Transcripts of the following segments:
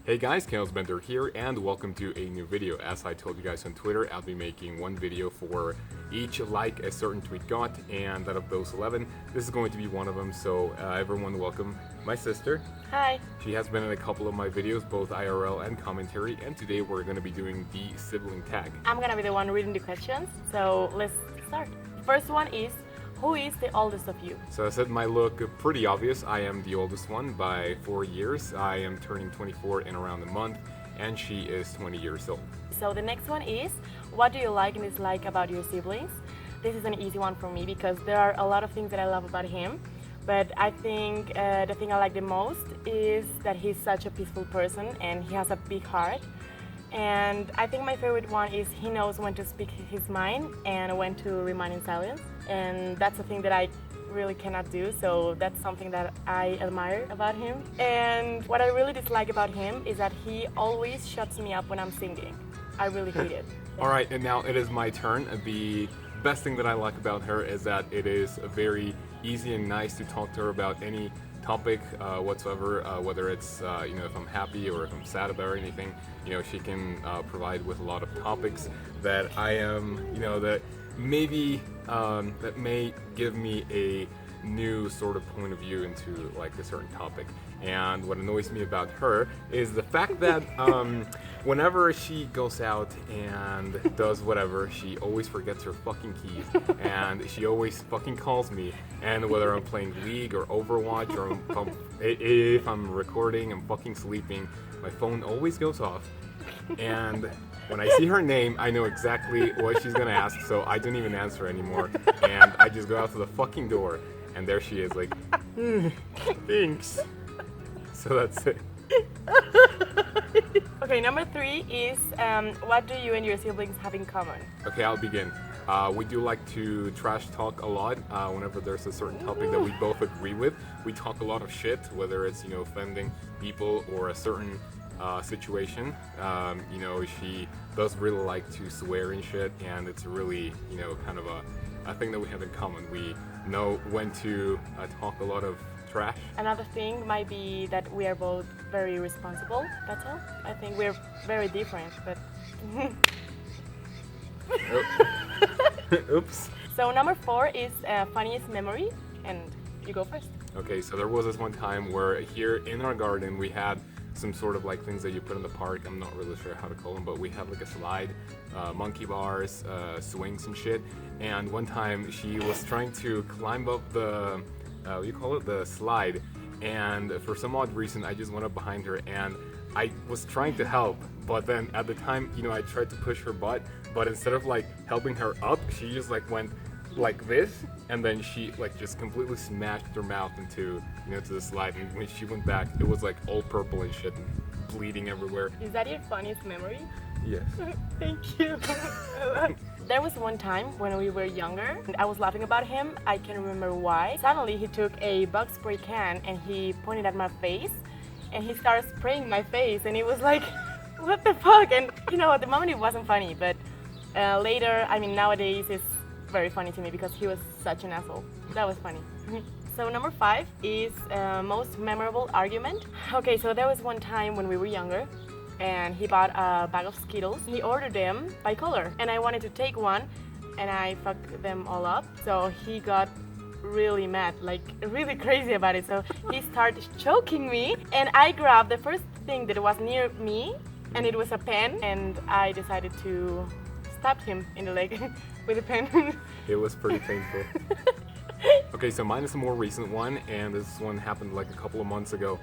Hey guys, Kaozbender here, and welcome to a new video. As I told you guys on Twitter, I'll be making one video for each like a certain tweet got, and out of those 11, this is going to be one of them, so everyone welcome my sister. Hi. She has been in a couple of my videos, both IRL and commentary, and today we're going to be doing the Sibling Tag. I'm gonna be the one reading the questions, so let's start. The first one is, who is the oldest of you? So I said my look pretty obvious. I am the oldest one by 4 years. I am turning 24 in around a month, and she is 20 years old. So the next one is, what do you like and dislike about your siblings? This is an easy one for me because there are a lot of things that I love about him, but I think the thing I like the most is that he's such a peaceful person and he has a big heart. And I think my favorite one is he knows when to speak his mind and when to remain in silence. And that's a thing that I really cannot do, so that's something that I admire about him. And what I really dislike about him is that he always shuts me up when I'm singing. I really hate it. Alright, and now it is my turn. The best thing that I like about her is that it is very easy and nice to talk to her about any topic whatsoever, whether it's if I'm happy or if I'm sad about anything. She can provide with a lot of topics that I am, that may give me a new sort of point of view into like a certain topic. And what annoys me about her is the fact that whenever she goes out and does whatever, she always forgets her fucking keys, and she always fucking calls me. And whether I'm playing League or Overwatch or if I'm recording, I'm fucking sleeping, my phone always goes off. And when I see her name, I know exactly what she's gonna ask, so I don't even answer anymore. And I just go out to the fucking door, and there she is, like, thanks. So that's it. Okay, number 3 is, what do you and your siblings have in common? Okay, I'll begin. We do like to trash talk a lot whenever there's a certain topic that we both agree with. We talk a lot of shit, whether it's, offending people or a certain situation. She does really like to swear and shit, and it's really, kind of a thing that we have in common. We know when to talk a lot of trash. Another thing might be that we are both very responsible, that's all. I think we're very different, but... Oops. So number 4 is funniest memory, and you go first. Okay, so there was this one time where here in our garden we had some sort of like things that you put in the park. I'm not really sure how to call them, but we had like a slide, monkey bars, swings and shit. And one time she was trying to climb up the, the slide. And for some odd reason, I just went up behind her and I was trying to help. But then at the time, I tried to push her butt, but instead of like helping her up, she just like went like this, and then she like just completely smashed her mouth into to the slide, and when she went back it was like all purple and shit and bleeding everywhere. Is that your funniest memory? Yes. Thank you. There was one time when we were younger and I was laughing about him. I can't remember why. Suddenly he took a bug spray can and he pointed at my face and he started spraying my face, and it was like, what the fuck? And at the moment it wasn't funny, but later, nowadays it's very funny to me because he was such an asshole. That was funny. So number 5 is most memorable argument. Okay, so there was one time when we were younger and he bought a bag of Skittles. He ordered them by color and I wanted to take one and I fucked them all up. So he got really mad, like really crazy about it. So he started choking me and I grabbed the first thing that was near me, and it was a pen, and I decided to stab him in the leg with a pen. It was pretty painful. Okay, so mine is a more recent one, and this one happened like a couple of months ago.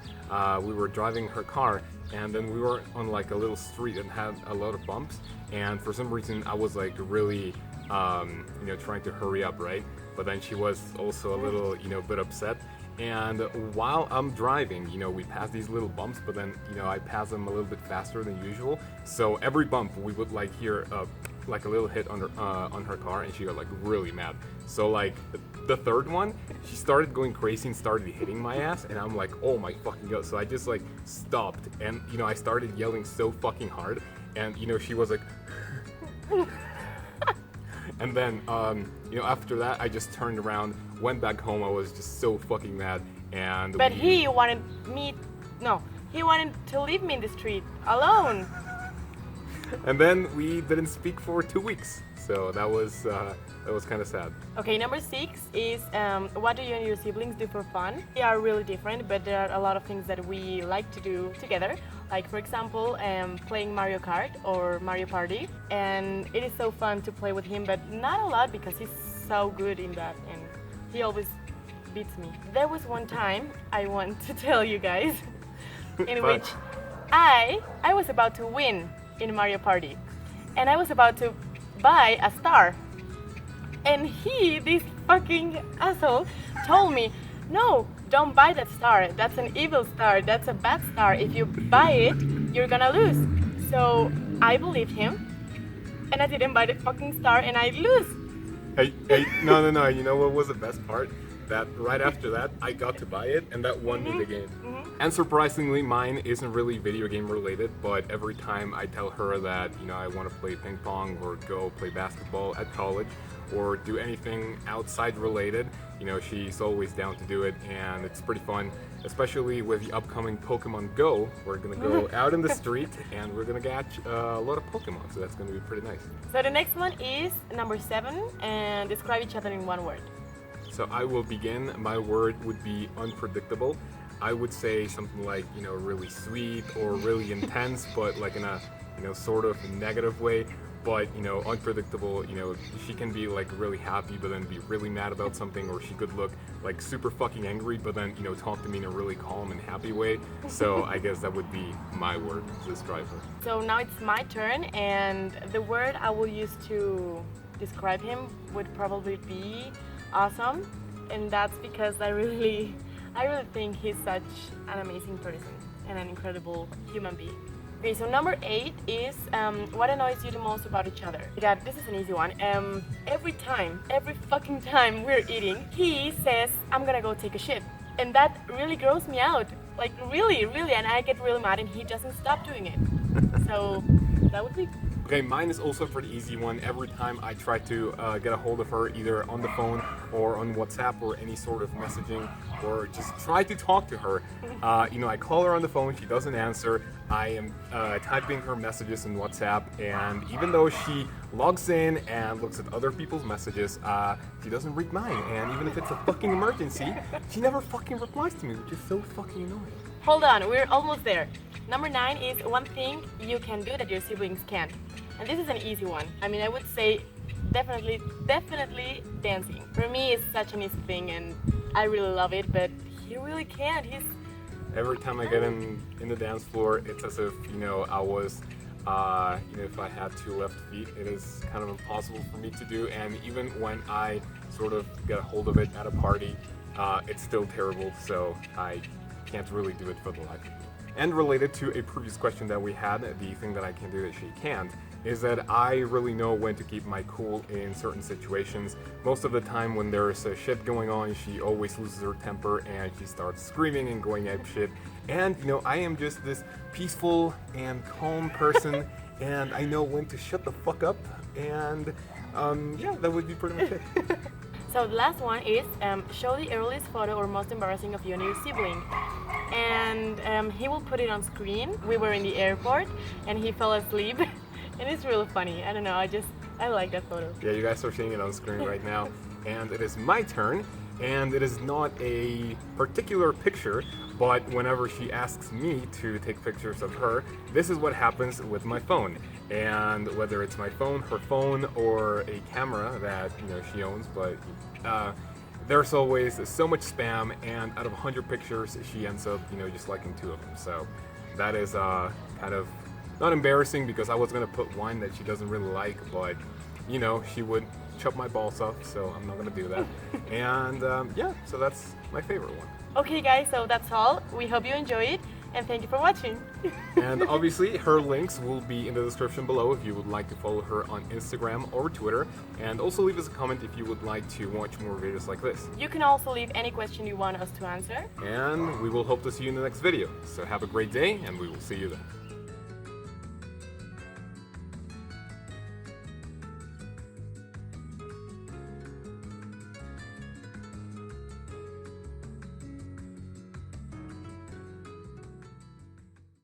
We were driving her car, and then we were on like a little street and had a lot of bumps, and for some reason I was like really trying to hurry up, right? But then she was also a little bit upset. And while I'm driving, we pass these little bumps, but then, I pass them a little bit faster than usual. So every bump we would like hear like a little hit on her car, and she got like really mad. So like the third one, she started going crazy and started hitting my ass, and I'm like, oh my fucking god. So I just like stopped, and I started yelling so fucking hard, and she was like, and then after that I just turned around, went back home. I was just so fucking mad, and But he wanted me, no, He wanted to leave me in the street alone. And then we didn't speak for 2 weeks, so that was kind of sad. Okay, number 6 is what do you and your siblings do for fun? They are really different, but there are a lot of things that we like to do together. Like for example, playing Mario Kart or Mario Party, and it is so fun to play with him, but not a lot because he's so good in that, and he always beats me. There was one time I want to tell you guys in which I was about to win in Mario Party, and I was about to buy a star, and this fucking asshole told me, no, don't buy that star, that's an evil star, that's a bad star, if you buy it, you're gonna lose. So I believed him, and I didn't buy the fucking star, and I lose. Hey, no, you know what was the best part? That right after that, I got to buy it, and that won me the game. And surprisingly, mine isn't really video game related, but every time I tell her that, you know, I want to play ping pong or go play basketball at college or do anything outside related, you know, she's always down to do it, and it's pretty fun, especially with the upcoming Pokemon Go. We're gonna go out in the street and we're gonna catch a lot of Pokemon, so that's gonna be pretty nice. So the next one is number 7, and describe each other in one word. So I will begin. My word would be unpredictable. I would say something like, you know, really sweet or really intense, but like in a, you know, sort of negative way. But, you know, unpredictable, you know, she can be like really happy but then be really mad about something, or she could look like super fucking angry but then, you know, talk to me in a really calm and happy way. So I guess that would be my word to describe her. So now it's my turn, and the word I will use to describe him would probably be awesome, and that's because I really think he's such an amazing person and an incredible human being. Okay, so number 8 is what annoys you the most about each other. Yeah, this is an easy one. Every fucking time we're eating, he says, I'm gonna go take a shit. And that really grows me out. Like really, and I get really mad and he doesn't stop doing it. So that would be... Okay, mine is also a pretty easy one. Every time I try to get a hold of her, either on the phone or on WhatsApp or any sort of messaging, or just try to talk to her, you know, I call her on the phone, she doesn't answer. I am typing her messages in WhatsApp, and even though she logs in and looks at other people's messages, she doesn't read mine. And even if it's a fucking emergency, she never fucking replies to me, which is so fucking annoying. Hold on, we're almost there. Number 9 is one thing you can do that your siblings can't. And this is an easy one. I mean, I would say definitely dancing. For me, it's such an easy thing, and I really love it, but he really can't. Every time I get in the dance floor, it's as if, you know, I was, you know, if I had 2 left feet, it is kind of impossible for me to do. And even when I sort of get a hold of it at a party, it's still terrible, so I can't really do it for the life of me. And related to a previous question that we had, the thing that I can do that she can't, is that I really know when to keep my cool in certain situations. Most of the time when there's shit going on, she always loses her temper and she starts screaming and going ape shit. And, you know, I am just this peaceful and calm person, and I know when to shut the fuck up, and yeah, that would be pretty much it. So the last one is show the earliest photo or most embarrassing of you and your sibling. And he will put it on screen. We were in the airport and he fell asleep. And it's really funny. I don't know, I like that photo. Yeah, you guys are seeing it on screen right now. And it is my turn. And it is not a particular picture, but whenever she asks me to take pictures of her, this is what happens with my phone. And whether it's my phone, her phone, or a camera that, you know, she owns, but there's always so much spam, and out of 100 pictures, she ends up, you know, just liking 2 of them. So that is kind of not embarrassing, because I was gonna put one that she doesn't really like, but you know, she would chop my balls off, so I'm not gonna do that. And yeah, so that's my favorite one. Okay guys, so that's all. We hope you enjoy it, and thank you for watching. And obviously her links will be in the description below if you would like to follow her on Instagram or Twitter, and also leave us a comment if you would like to watch more videos like this. You can also leave any question you want us to answer. And we will hope to see you in the next video. So have a great day, and we will see you then.